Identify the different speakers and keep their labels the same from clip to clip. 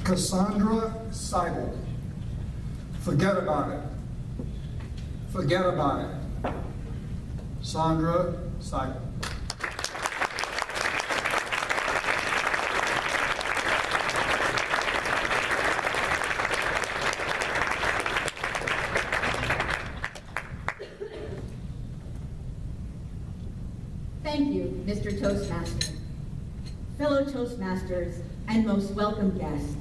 Speaker 1: Cassandra Seibel. Forget about it. Forget about it. Cassandra Seibel.
Speaker 2: Thank you, Mr. Toastmaster, fellow Toastmasters, and most welcome guests.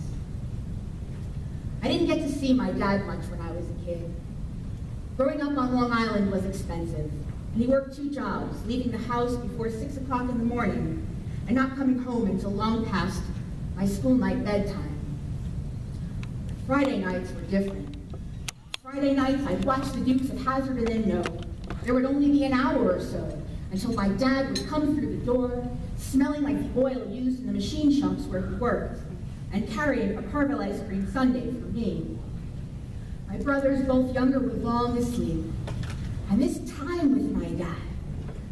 Speaker 2: I didn't get to see my dad much when I was a kid. Growing up on Long Island was expensive, and he worked 2 jobs, leaving the house before 6 o'clock in the morning and not coming home until long past my school night bedtime. Friday nights were different. Friday nights, I'd watch the Dukes of Hazzard and then know there would only be an hour or so until my dad would come through the door, smelling like the oil used in the machine shops where he worked, and carrying a Carvel ice cream sundae for me. My brothers, both younger, were long asleep, and this time with my dad,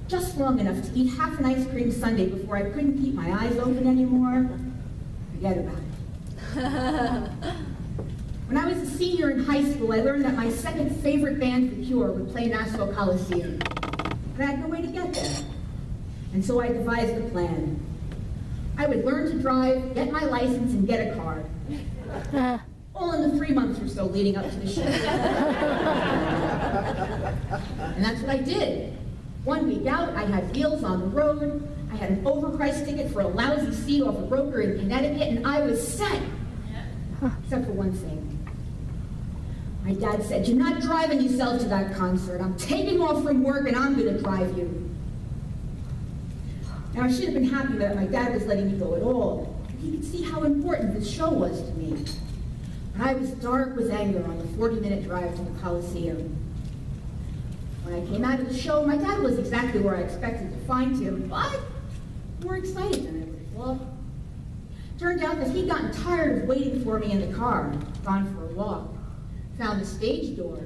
Speaker 2: just long enough to eat half an ice cream sundae before I couldn't keep my eyes open anymore, forget about it. When I was a senior in high school, I learned that my second favorite band, The Cure, would play Nassau Coliseum. But I had no way to get there. And so I devised a plan. I would learn to drive, get my license, and get a car. All in the 3 months or so leading up to the show. And that's what I did. 1 week out, I had wheels on the road. I had an overpriced ticket for a lousy seat off a broker in Connecticut, and I was set. Except for one thing. My dad said, "You're not driving yourself to that concert. I'm taking off from work and I'm gonna drive you." Now, I should have been happy that my dad was letting me go at all. He could see how important this show was to me. But I was dark with anger on the 40-minute drive to the Coliseum. When I came out of the show, my dad was exactly where I expected to find him, but more excited than I would have thought. Turned out that he'd gotten tired of waiting for me in the car, gone for a walk, found the stage door,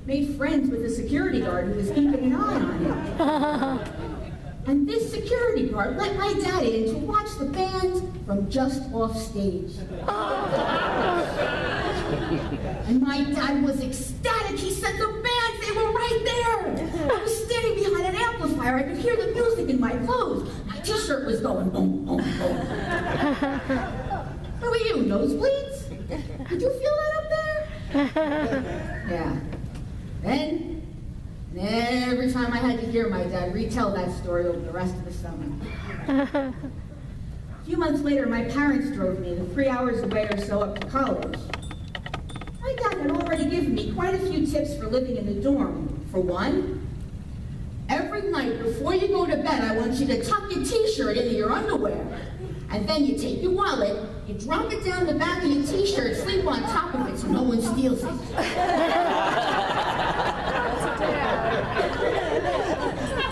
Speaker 2: made friends with the security guard who was keeping an eye on him. And this security guard let my dad in to watch the band from just off stage. And my dad was ecstatic. He said, "The band, they were right there." I was standing behind an amplifier. I could hear the music in my clothes. My t-shirt was going boom, boom, boom. How are you, nosebleeds? Did you feel that up there? Yeah. Then, every time I had to hear my dad retell that story over the rest of the summer. A few months later, my parents drove me the 3 hours away or so up to college. My dad had already given me quite a few tips for living in the dorm. For one, every night before you go to bed, I want you to tuck your t-shirt into your underwear. And then you take your wallet, you drop it down the back of your t-shirt, sleep on top of it so no one steals it.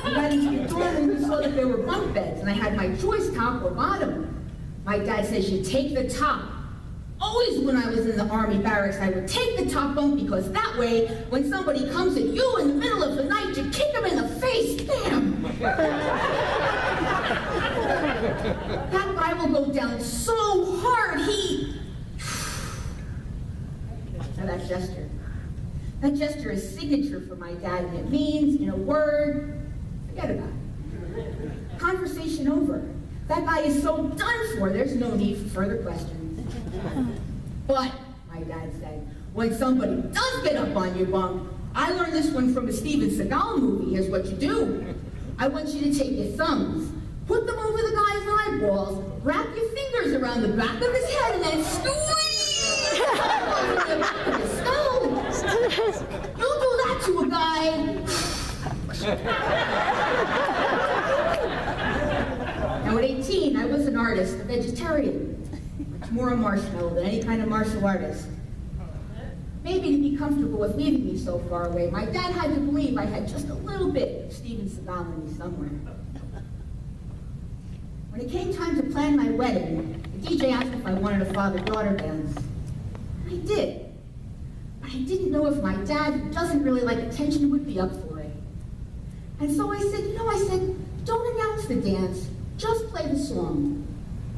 Speaker 2: We got into the dorm and we saw that there were bunk beds, and I had my choice, top or bottom. My dad says, "You take the top." Always when I was in the Army barracks, I would take the top bunk because that way, when somebody comes at you in the middle of the night, you kick them in the face, bam! That guy will go down so hard, Now that gesture. That gesture is signature for my dad, and it means, in a word, forget about it. Conversation over. That guy is so done for, there's no need for further questions. But, my dad said, when somebody does get up on your bunk, I learned this one from a Steven Seagal movie. Here's what you do. I want you to take your thumbs, put them over the guy's eyeballs, wrap your fingers around the back of his head, and then squeeze over the back of his skull. You'll do that to a guy. Now at 18, I was an artist, a vegetarian. Much more a marshmallow than any kind of martial artist. Maybe to be comfortable with leaving me so far away, my dad had to believe I had just a little bit of Steven Seagal in me somewhere. When it came time to plan my wedding, the DJ asked if I wanted a father-daughter dance. I did. But I didn't know if my dad, who doesn't really like attention, would be up for it. And so I said, don't announce the dance, just play the song.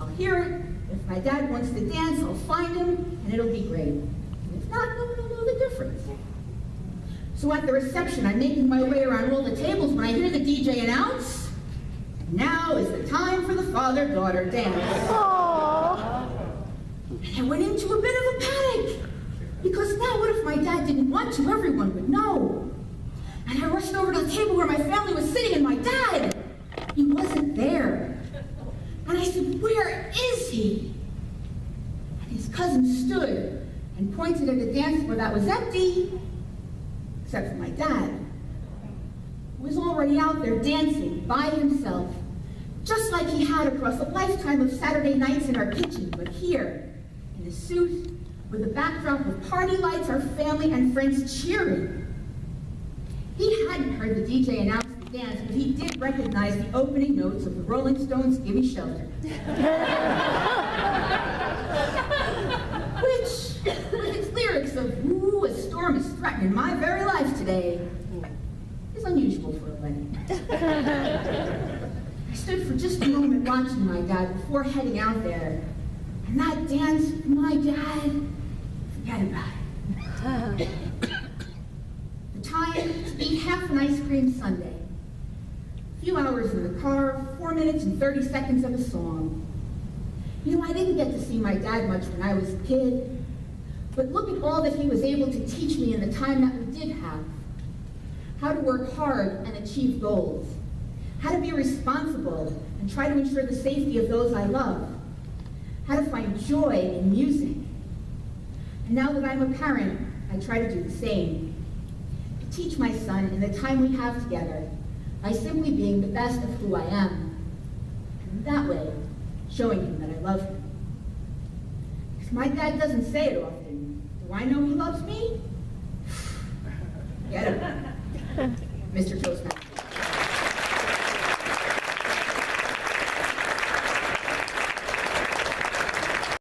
Speaker 2: I'll hear it. If my dad wants to dance, I'll find fine, and it'll be great. And if not, no one will know the difference. So at the reception, I'm making my way around all the tables when I hear the DJ announce, "Now is the time for the father-daughter dance."
Speaker 3: Aww.
Speaker 2: And I went into a bit of a panic, because now what if my dad didn't want to? Everyone would know. And I rushed over to the table where my family was sitting, and my dad, he wasn't there. And I said, "Where is he?" And his cousin stood and pointed at the dance floor that was empty, except for my dad, who was already out there dancing by himself, just like he had across a lifetime of Saturday nights in our kitchen, but here, in a suit, with a backdrop of party lights, our family and friends cheering. He hadn't heard the DJ announce the dance, but he did recognize the opening notes of the Rolling Stones' "Gimme Shelter." Which, with its lyrics of "Ooh, a storm is threatening my very life today," is unusual for a wedding. I stood for just a moment watching my dad before heading out there. And that dance with my dad, forget about it. The time to eat half an ice cream sundae. A few hours in the car, 4 minutes and 30 seconds of a song. You know, I didn't get to see my dad much when I was a kid, but look at all that he was able to teach me in the time that we did have. How to work hard and achieve goals. How to be responsible and try to ensure the safety of those I love. How to find joy in music. And now that I'm a parent, I try to do the same. To teach my son in the time we have together by simply being the best of who I am. And that way, showing him that I love him. Because my dad doesn't say it often. Do I know he loves me? Get him. Mr. Toastmaster.